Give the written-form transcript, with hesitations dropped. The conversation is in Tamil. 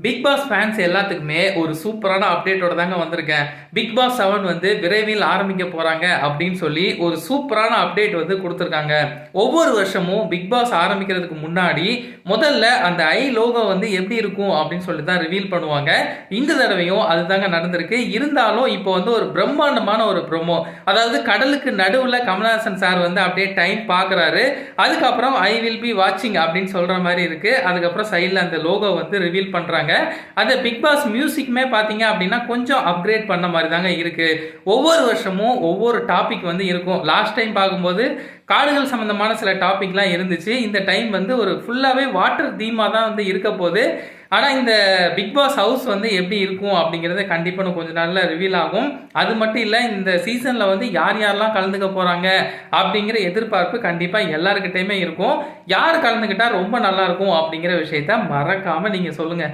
பிக் பாஸ் ஃபேன்ஸ் எல்லாத்துக்குமே ஒரு சூப்பரான அப்டேட்டோட தாங்க வந்திருக்கேன். பிக் பாஸ் 7 வந்து விரைவில் ஆரம்பிக்க போறாங்க அப்படின்னு சொல்லி ஒரு சூப்பரான அப்டேட் வந்து கொடுத்துருக்காங்க. ஒவ்வொரு வருஷமும் பிக் பாஸ் ஆரம்பிக்கிறதுக்கு முன்னாடி முதல்ல அந்த ஐ லோகோ வந்து எப்படி இருக்கும் அப்படின்னு சொல்லி தான் ரிவீல் பண்ணுவாங்க. இந்த தடவையும் அதுதாங்க நடந்திருக்கு. இருந்தாலும் இப்போ வந்து ஒரு பிரம்மாண்டமான ஒரு ப்ரோமோ, அதாவது கடலுக்கு நடுவில் கமலஹாசன் சார் வந்து அப்படியே டைம் பார்க்குறாரு. அதுக்கப்புறம் ஐ வில் பி வாட்சிங் அப்படின்னு சொல்ற மாதிரி இருக்கு. அதுக்கப்புறம் சைடில் அந்த லோகோ வந்து ரிவீல் பண்றாங்க. அந்த பிக் பாஸ் மியூசிக்குமே பாத்தீங்க அப்படின்னா கொஞ்சம் அப்கிரேட் பண்ண மாதிரி தாங்க இருக்கு. ஒவ்வொரு வருஷமும் ஒவ்வொரு டாபிக் வந்து இருக்கும். லாஸ்ட் டைம் பார்க்கும்போது காடுகள் சம்பந்தமான சில டாபிக்லாம் இருந்துச்சு. இந்த டைம் வந்து ஒரு ஃபுல்லாவே வாட்டர் தீமா தான் வந்து இருக்க போகுது. ஆனா இந்த பிக் பாஸ் ஹவுஸ் வந்து எப்படி இருக்கும் அப்படிங்கறது கண்டிப்பா கொஞ்ச நாள்ல ரிவீல் ஆகும். அது மட்டும் இல்ல, இந்த சீசன்ல வந்து யார் யாரெல்லாம் கலந்துக்க போறாங்க அப்படிங்கிற எதிர்பார்ப்பு கண்டிப்பா எல்லாருக்கிட்டையுமே இருக்கும். யார் கலந்துக்கிட்டா ரொம்ப நல்லா இருக்கும் அப்படிங்கிற விஷயத்த மறக்காம நீங்க சொல்லுங்க.